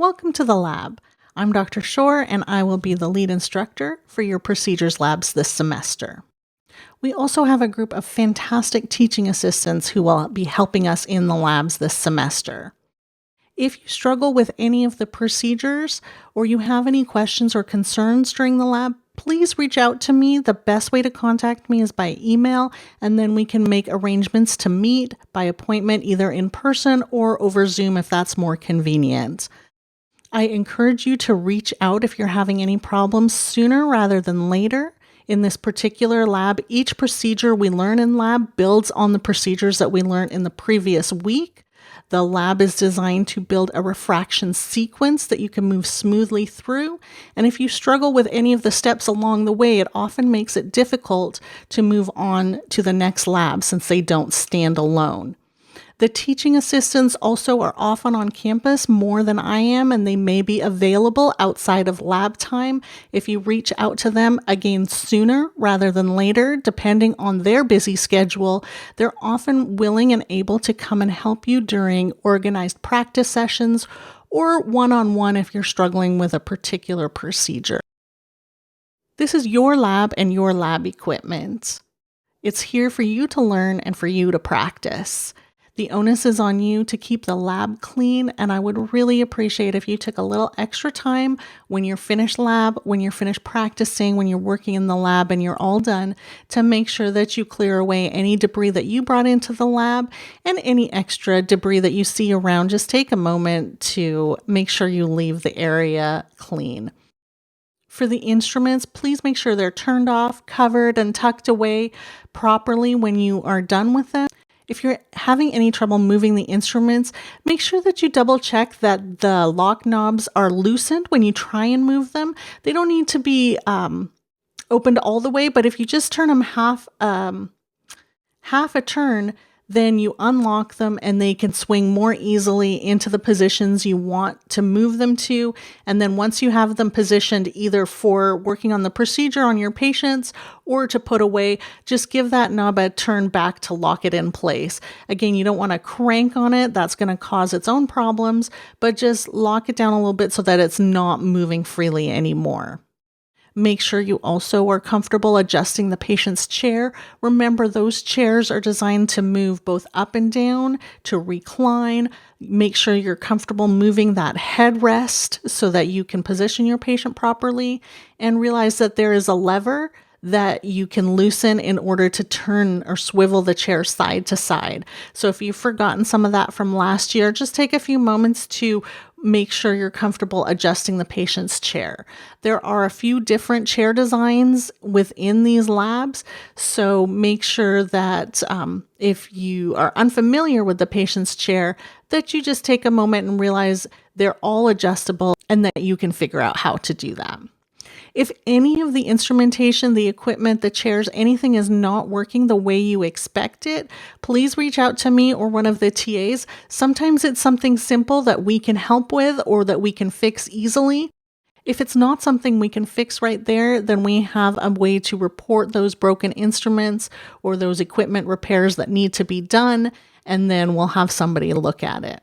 Welcome to the lab. I'm Dr. Shore, and I will be the lead instructor for your procedures labs this semester. We also have a group of fantastic teaching assistants who will be helping us in the labs this semester. If you struggle with any of the procedures or you have any questions or concerns during the lab, please reach out to me. The best way to contact me is by email, and then we can make arrangements to meet by appointment either in person or over Zoom if that's more convenient. I encourage you to reach out if you're having any problems sooner rather than later. In this particular lab, each procedure we learn in lab builds on the procedures that we learned in the previous week. The lab is designed to build a refraction sequence that you can move smoothly through. And if you struggle with any of the steps along the way, it often makes it difficult to move on to the next lab since they don't stand alone. The teaching assistants also are often on campus more than I am, and they may be available outside of lab time if you reach out to them again sooner rather than later, depending on their busy schedule. They're often willing and able to come and help you during organized practice sessions or one-on-one if you're struggling with a particular procedure. This is your lab and your lab equipment. It's here for you to learn and for you to practice. The onus is on you to keep the lab clean, and I would really appreciate if you took a little extra time when you're finished lab, when you're finished practicing, when you're working in the lab and you're all done, to make sure that you clear away any debris that you brought into the lab and any extra debris that you see around. Just take a moment to make sure you leave the area clean. For the instruments, please make sure they're turned off, covered, and tucked away properly when you are done with them. If you're having any trouble moving the instruments, make sure that you double check that the lock knobs are loosened when you try and move them. They don't need to be opened all the way, but if you just turn them half a turn, then you unlock them and they can swing more easily into the positions you want to move them to. And then once you have them positioned either for working on the procedure on your patients or to put away, just give that knob a turn back to lock it in place. Again, you don't want to crank on it. That's going to cause its own problems, but just lock it down a little bit so that it's not moving freely anymore. Make sure you also are comfortable adjusting the patient's chair. Remember, those chairs are designed to move both up and down, to recline. Make sure you're comfortable moving that headrest so that you can position your patient properly, and realize that there is a lever that you can loosen in order to turn or swivel the chair side to side. So if you've forgotten some of that from last year, just take a few moments to make sure you're comfortable adjusting the patient's chair. There are a few different chair designs within these labs, so make sure that if you are unfamiliar with the patient's chair, that you just take a moment and realize they're all adjustable and that you can figure out how to do that. If any of the instrumentation, the equipment, the chairs, anything is not working the way you expect it, please reach out to me or one of the TAs. Sometimes it's something simple that we can help with or that we can fix easily. If it's not something we can fix right there, then we have a way to report those broken instruments or those equipment repairs that need to be done, and then we'll have somebody look at it.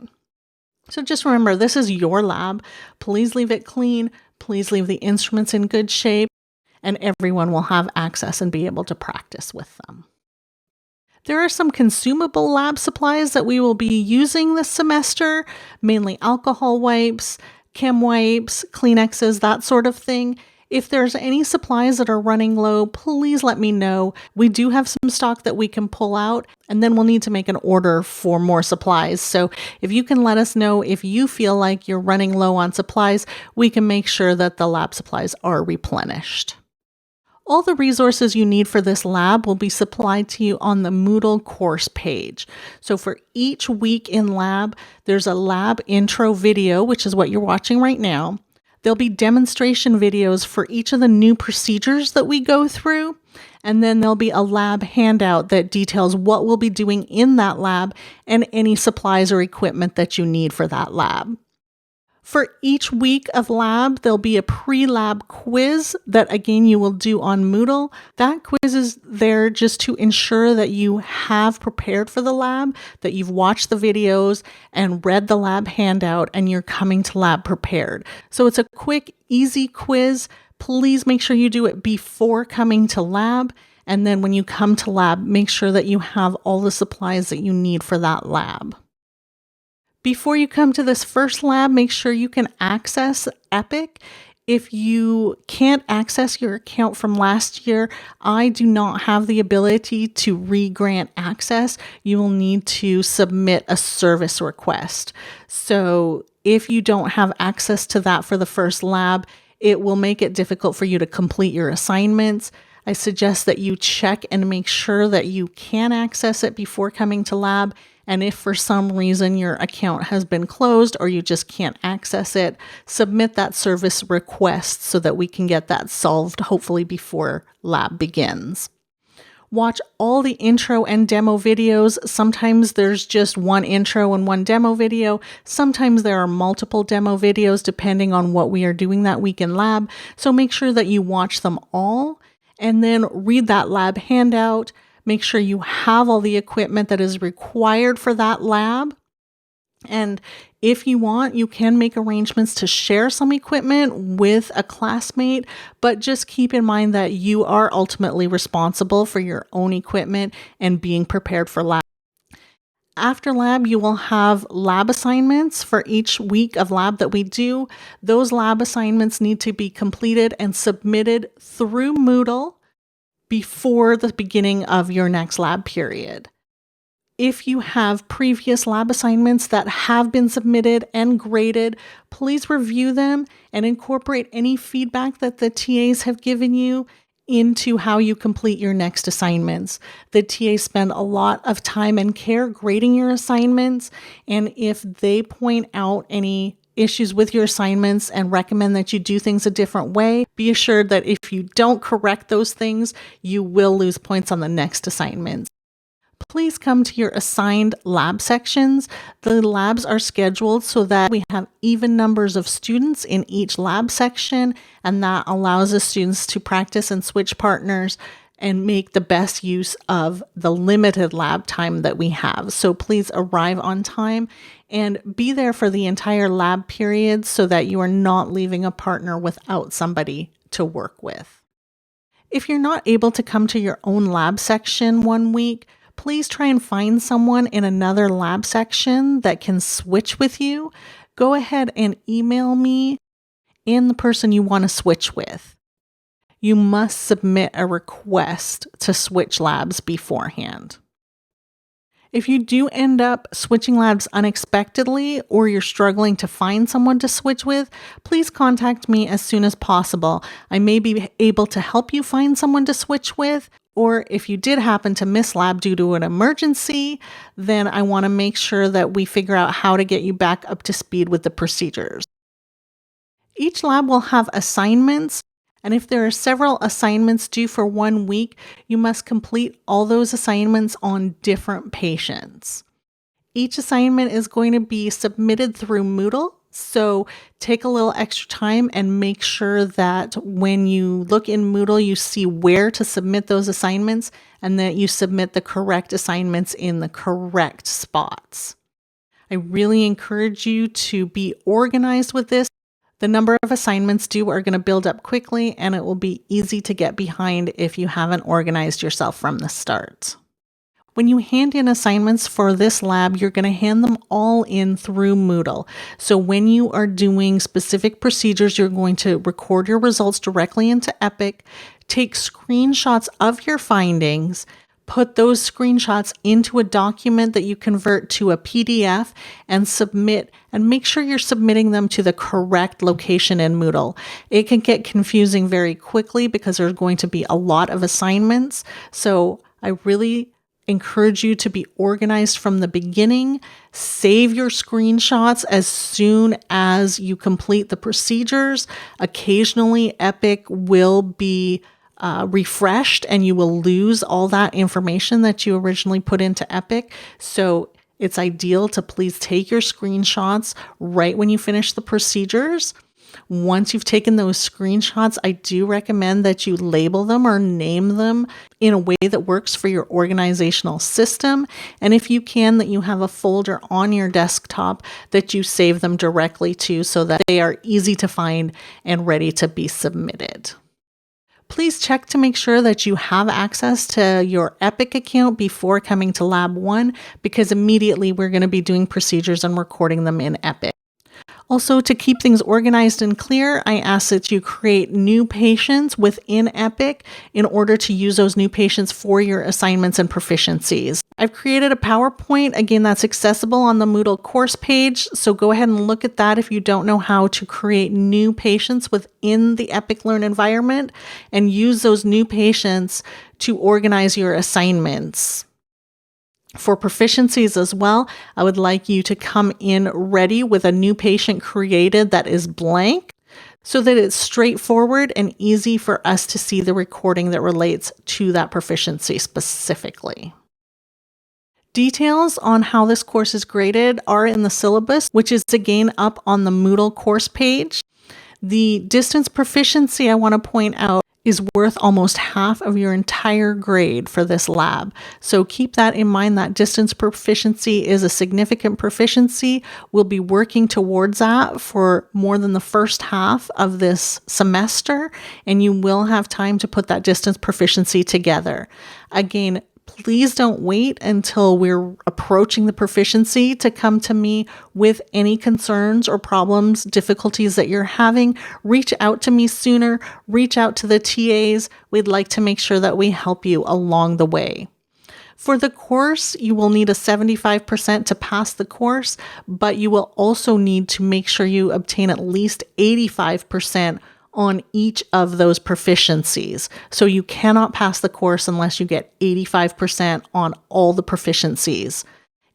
So just remember, this is your lab. Please leave it clean. Please leave the instruments in good shape, and everyone will have access and be able to practice with them. There are some consumable lab supplies that we will be using this semester, mainly alcohol wipes, chem wipes, Kleenexes, that sort of thing. If there's any supplies that are running low, please let me know. We do have some stock that we can pull out, and then we'll need to make an order for more supplies. So if you can let us know if you feel like you're running low on supplies, we can make sure that the lab supplies are replenished. All the resources you need for this lab will be supplied to you on the Moodle course page. So for each week in lab, there's a lab intro video, which is what you're watching right now. There'll be demonstration videos for each of the new procedures that we go through, and then there'll be a lab handout that details what we'll be doing in that lab and any supplies or equipment that you need for that lab. For each week of lab, there'll be a pre-lab quiz that, again, you will do on Moodle. That quiz is there just to ensure that you have prepared for the lab, that you've watched the videos and read the lab handout, and you're coming to lab prepared. So it's a quick, easy quiz. Please make sure you do it before coming to lab. And then when you come to lab, make sure that you have all the supplies that you need for that lab. Before you come to this first lab, make sure you can access Epic. If you can't access your account from last year, I do not have the ability to re-grant access. You will need to submit a service request. So if you don't have access to that for the first lab, it will make it difficult for you to complete your assignments. I suggest that you check and make sure that you can access it before coming to lab. And if for some reason your account has been closed or you just can't access it, submit that service request so that we can get that solved, hopefully before lab begins. Watch all the intro and demo videos. Sometimes there's just one intro and one demo video. Sometimes there are multiple demo videos depending on what we are doing that week in lab. So make sure that you watch them all and then read that lab handout. Make sure you have all the equipment that is required for that lab. And if you want, you can make arrangements to share some equipment with a classmate, but just keep in mind that you are ultimately responsible for your own equipment and being prepared for lab. After lab, you will have lab assignments for each week of lab that we do. Those lab assignments need to be completed and submitted through Moodle before the beginning of your next lab period. If you have previous lab assignments that have been submitted and graded, please review them and incorporate any feedback that the TAs have given you into how you complete your next assignments. The TAs spend a lot of time and care grading your assignments, and if they point out any issues with your assignments and recommend that you do things a different way, be assured that if you don't correct those things, you will lose points on the next assignments. Please come to your assigned lab sections. The labs are scheduled so that we have even numbers of students in each lab section, and that allows the students to practice and switch partners and make the best use of the limited lab time that we have. So please arrive on time and be there for the entire lab period so that you are not leaving a partner without somebody to work with. If you're not able to come to your own lab section one week, please try and find someone in another lab section that can switch with you. Go ahead and email me and the person you want to switch with. You must submit a request to switch labs beforehand. If you do end up switching labs unexpectedly or you're struggling to find someone to switch with, please contact me as soon as possible. I may be able to help you find someone to switch with, or if you did happen to miss lab due to an emergency, then I want to make sure that we figure out how to get you back up to speed with the procedures. Each lab will have assignments. And if there are several assignments due for 1 week, you must complete all those assignments on different patients. Each assignment is going to be submitted through Moodle, so take a little extra time and make sure that when you look in Moodle, you see where to submit those assignments and that you submit the correct assignments in the correct spots. I really encourage you to be organized with this. The number of assignments due are going to build up quickly, and it will be easy to get behind if you haven't organized yourself from the start. When you hand in assignments for this lab, you're going to hand them all in through Moodle. So when you are doing specific procedures, you're going to record your results directly into Epic, take screenshots of your findings, put those screenshots into a document that you convert to a PDF and submit, and make sure you're submitting them to the correct location in Moodle. It can get confusing very quickly because there's going to be a lot of assignments. So I really encourage you to be organized from the beginning. Save your screenshots as soon as you complete the procedures. Occasionally, Epic will be refreshed and you will lose all that information that you originally put into Epic. So It's ideal to please take your screenshots right when you finish the procedures. Once you've taken those screenshots, I do recommend that you label them or name them in a way that works for your organizational system. And if you can, that you have a folder on your desktop that you save them directly to so that they are easy to find and ready to be submitted. Please check to make sure that you have access to your Epic account before coming to Lab 1, because immediately we're going to be doing procedures and recording them in Epic. Also, to keep things organized and clear, I ask that you create new patients within Epic in order to use those new patients for your assignments and proficiencies. I've created a PowerPoint, again, that's accessible on the Moodle course page, so go ahead and look at that if you don't know how to create new patients within the Epic Learn environment, and use those new patients to organize your assignments. For proficiencies as well, I would like you to come in ready with a new patient created that is blank so that it's straightforward and easy for us to see the recording that relates to that proficiency specifically. Details on how this course is graded are in the syllabus, which is again up on the Moodle course page. The distance proficiency, I want to point out, is worth almost half of your entire grade for this lab. So keep that in mind. That distance proficiency is a significant proficiency. We'll be working towards that for more than the first half of this semester, and you will have time to put that distance proficiency together. Again, please don't wait until we're approaching the proficiency to come to me with any concerns or problems, difficulties that you're having. Reach out to me sooner. Reach out to the TAs. We'd like to make sure that we help you along the way. For the course, you will need a 75% to pass the course, but you will also need to make sure you obtain at least 85% on each of those proficiencies. So you cannot pass the course unless you get 85% on all the proficiencies.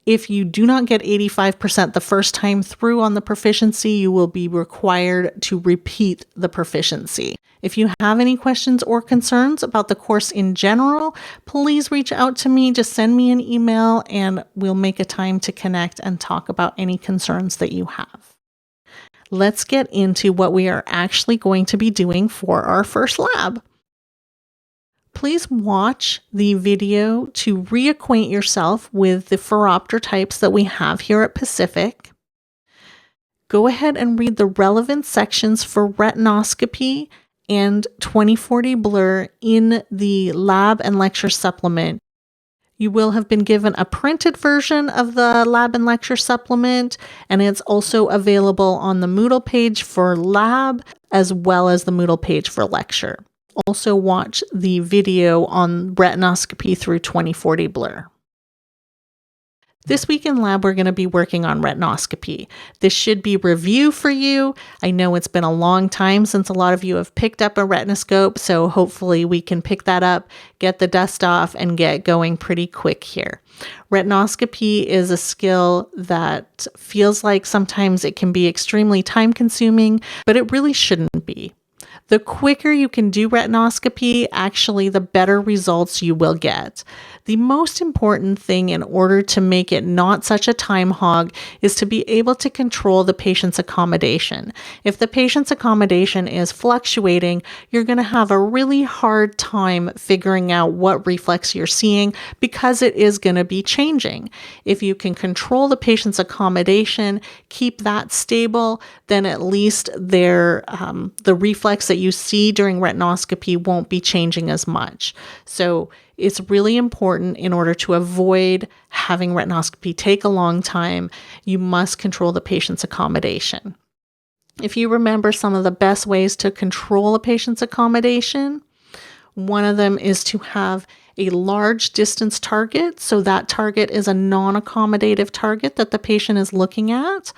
If you do not get 85% the first time through on the proficiency, you will be required to repeat the proficiency. If you have any questions or concerns about the course in general, please reach out to me. Just send me an email and we'll make a time to connect and talk about any concerns that you have. Let's get into what we are actually going to be doing for our first lab. Please watch the video to reacquaint yourself with the Phoropter types that we have here at Pacific. Go ahead and read the relevant sections for retinoscopy and 20/40 blur in the lab and lecture supplement. You will have been given a printed version of the lab and lecture supplement, and it's also available on the Moodle page for lab as well as the Moodle page for lecture. Also watch the video on retinoscopy through 20/40 blur. This week in lab, we're going to be working on retinoscopy. This should be review for you. I know it's been a long time since a lot of you have picked up a retinoscope, so hopefully we can pick that up, get the dust off, and get going pretty quick here. Retinoscopy is a skill that feels like sometimes it can be extremely time-consuming, but it really shouldn't be. The quicker you can do retinoscopy, actually, the better results you will get. The most important thing in order to make it not such a time hog is to be able to control the patient's accommodation. If the patient's accommodation is fluctuating, you're going to have a really hard time figuring out what reflex you're seeing because it is going to be changing. If you can control the patient's accommodation, keep that stable, then at least the reflex that you see during retinoscopy won't be changing as much. So it's really important, in order to avoid having retinoscopy take a long time, you must control the patient's accommodation. If you remember some of the best ways to control a patient's accommodation, one of them is to have a large distance target. So that target is a non-accommodative target that the patient is looking at.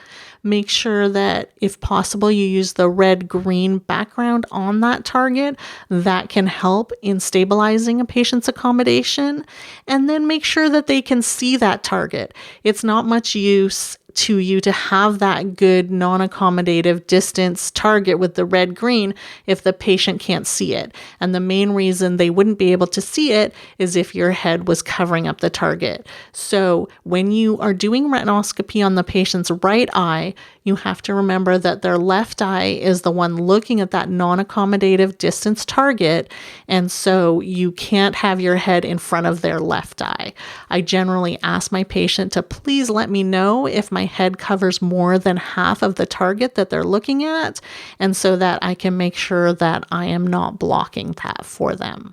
Make sure that if possible, you use the red-green background on that target. That can help in stabilizing a patient's accommodation. And then make sure that they can see that target. It's not much use to you to have that good non-accommodative distance target with the red green if the patient can't see it. And the main reason they wouldn't be able to see it is if your head was covering up the target. So when you are doing retinoscopy on the patient's right eye, you have to remember that their left eye is the one looking at that non-accommodative distance target. And so you can't have your head in front of their left eye. I generally ask my patient to please let me know if my head covers more than half of the target that they're looking at, and so that I can make sure that I am not blocking that for them.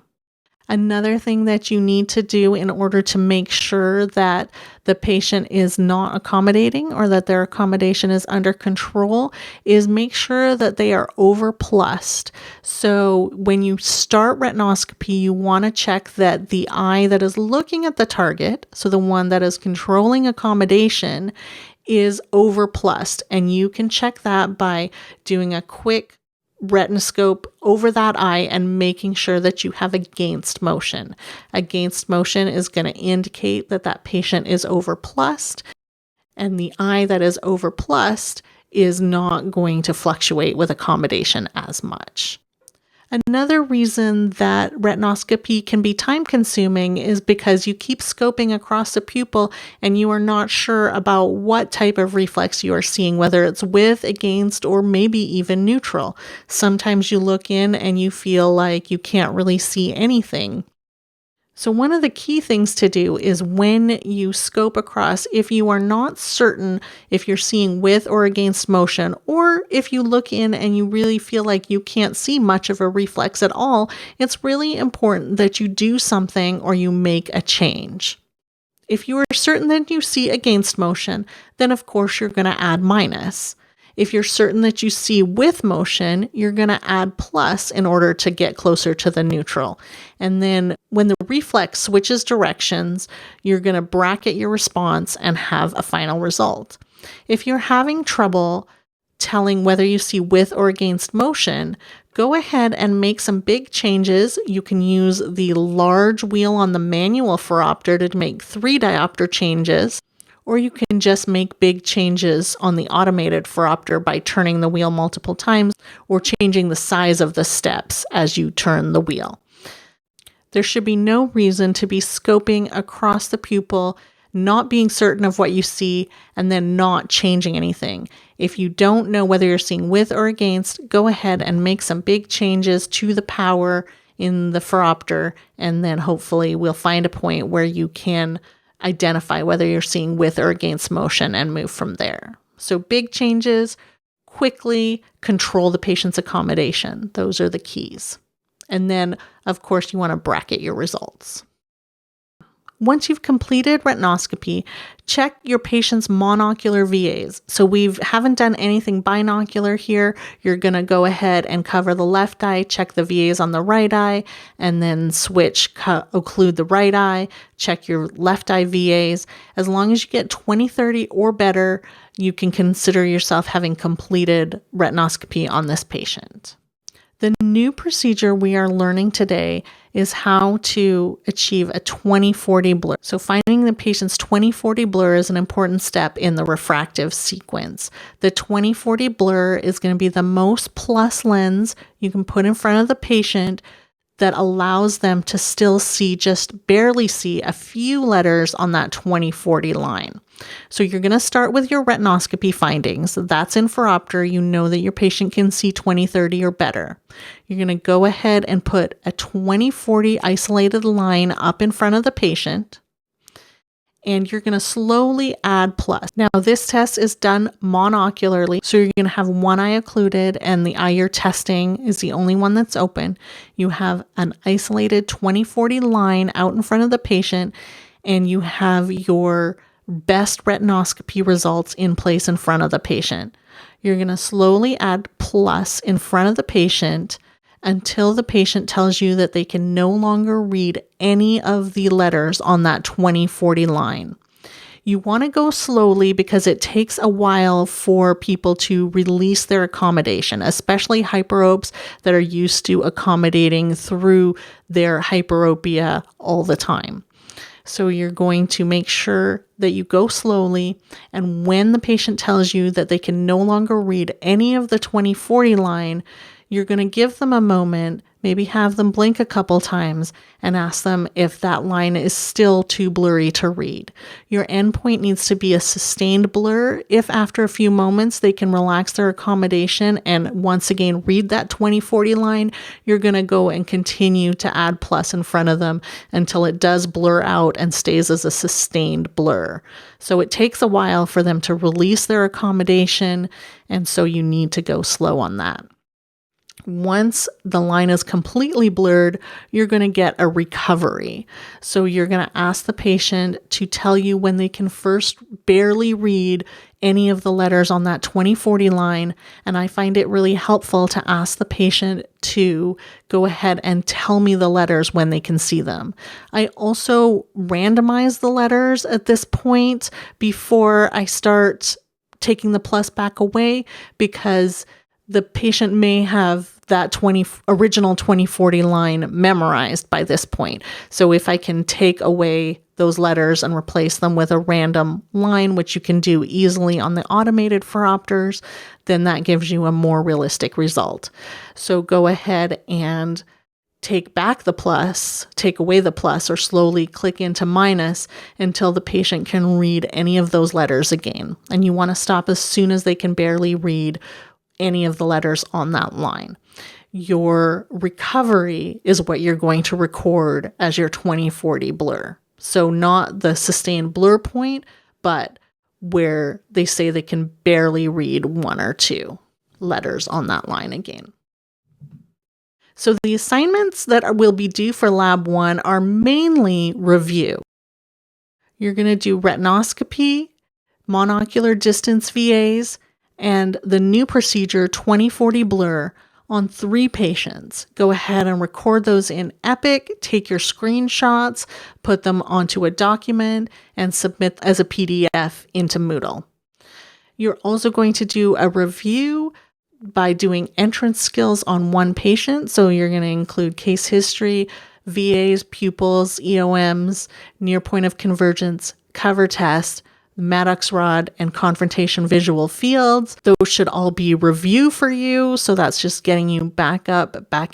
Another thing that you need to do in order to make sure that the patient is not accommodating or that their accommodation is under control is make sure that they are overplussed. So when you start retinoscopy, you want to check that the eye that is looking at the target, so the one that is controlling accommodation, is overplussed. And you can check that by doing a quick retinoscope over that eye and making sure that you have against motion. Against motion is going to indicate that that patient is overplussed, and the eye that is overplussed is not going to fluctuate with accommodation as much. Another reason that retinoscopy can be time-consuming is because you keep scoping across the pupil and you are not sure about what type of reflex you are seeing, whether it's with, against, or maybe even neutral. Sometimes you look in and you feel like you can't really see anything. So one of the key things to do is when you scope across, if you are not certain if you're seeing with or against motion, or if you look in and you really feel like you can't see much of a reflex at all, it's really important that you do something or you make a change. If you are certain that you see against motion, then of course you're going to add minus. If you're certain that you see with motion, you're going to add plus in order to get closer to the neutral. And then when the reflex switches directions, you're going to bracket your response and have a final result. If you're having trouble telling whether you see with or against motion, go ahead and make some big changes. You can use the large wheel on the manual phoropter to make 3 diopter changes. Or you can just make big changes on the automated phoropter by turning the wheel multiple times or changing the size of the steps as you turn the wheel. There should be no reason to be scoping across the pupil, not being certain of what you see, and then not changing anything. If you don't know whether you're seeing with or against, go ahead and make some big changes to the power in the phoropter, and then hopefully we'll find a point where you can identify whether you're seeing with or against motion and move from there. So big changes, quickly control the patient's accommodation. Those are the keys. And then, of course, you want to bracket your results. Once you've completed retinoscopy, check your patient's monocular VAs. So we haven't done anything binocular here. You're going to go ahead and cover the left eye, check the VAs on the right eye, and then occlude the right eye, check your left eye VAs. As long as you get 20/30 or better, you can consider yourself having completed retinoscopy on this patient. The new procedure we are learning today is how to achieve a 20/40 blur. So finding the patient's 20/40 blur is an important step in the refractive sequence. The 20/40 blur is going to be the most plus lens you can put in front of the patient that allows them to still see, just barely see, a few letters on that 20/40 line. So you're going to start with your retinoscopy findings. That's in phoropter. You know that your patient can see 20/30 or better. You're going to go ahead and put a 20/40 isolated line up in front of the patient, and you're going to slowly add plus. Now, this test is done monocularly, so you're going to have one eye occluded, and the eye you're testing is the only one that's open. You have an isolated 20/40 line out in front of the patient, and you have your best retinoscopy results in place in front of the patient. You're going to slowly add plus in front of the patient until the patient tells you that they can no longer read any of the letters on that 20/40 line. You want to go slowly because it takes a while for people to release their accommodation, especially hyperopes that are used to accommodating through their hyperopia all the time. So you're going to make sure that you go slowly, and when the patient tells you that they can no longer read any of the 20/40 line, you're going to give them a moment, maybe have them blink a couple times, and ask them if that line is still too blurry to read. Your endpoint needs to be a sustained blur. If after a few moments they can relax their accommodation and once again read that 20/40 line, you're going to go and continue to add plus in front of them until it does blur out and stays as a sustained blur. So it takes a while for them to release their accommodation, and so you need to go slow on that. Once the line is completely blurred, you're going to get a recovery. So you're going to ask the patient to tell you when they can first barely read any of the letters on that 20/40 line. And I find it really helpful to ask the patient to go ahead and tell me the letters when they can see them. I also randomize the letters at this point before I start taking the plus back away, because the patient may have that original 20/40 line memorized by this point. So if I can take away those letters and replace them with a random line, which you can do easily on the automated Phoropters, then that gives you a more realistic result. So go ahead and take away the plus, or slowly click into minus until the patient can read any of those letters again. And you want to stop as soon as they can barely read any of the letters on that line. Your recovery is what you're going to record as your 20/40 blur. So not the sustained blur point, but where they say they can barely read one or two letters on that line again. So the assignments that will be due for Lab 1 are mainly review. You're going to do retinoscopy, monocular distance VAs, and the new procedure 20/40 blur on 3 patients. Go ahead and record those in Epic, take your screenshots, put them onto a document, and submit as a PDF into Moodle. You're also going to do a review by doing entrance skills on 1 patient. So you're going to include case history, VAs, pupils, EOMs, near point of convergence, cover test, Maddox rod, and confrontation visual fields. Those should all be review for you. So that's just getting you back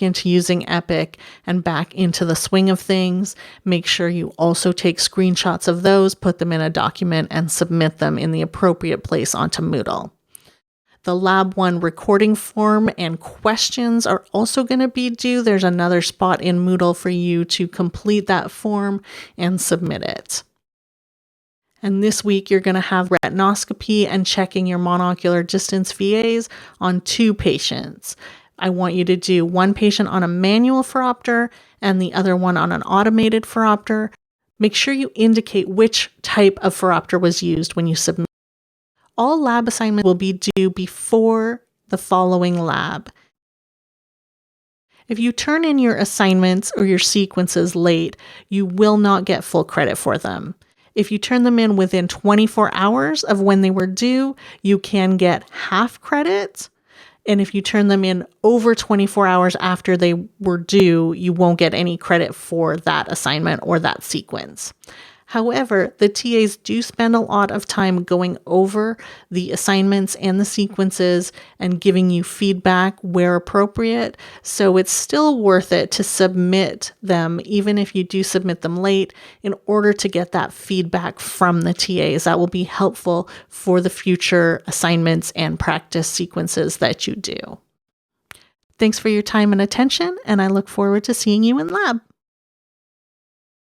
into using Epic and back into the swing of things. Make sure you also take screenshots of those, put them in a document, and submit them in the appropriate place onto Moodle. The Lab 1 recording form and questions are also going to be due. There's another spot in Moodle for you to complete that form and submit it. And this week, you're going to have retinoscopy and checking your monocular distance VAs on 2 patients. I want you to do 1 patient on a manual Phoropter and the other one on an automated Phoropter. Make sure you indicate which type of Phoropter was used when you submit. All lab assignments will be due before the following lab. If you turn in your assignments or your sequences late, you will not get full credit for them. If you turn them in within 24 hours of when they were due, you can get half credit. And if you turn them in over 24 hours after they were due, you won't get any credit for that assignment or that sequence. However, the TAs do spend a lot of time going over the assignments and the sequences and giving you feedback where appropriate. So it's still worth it to submit them, even if you do submit them late, in order to get that feedback from the TAs. That will be helpful for the future assignments and practice sequences that you do. Thanks for your time and attention, and I look forward to seeing you in lab.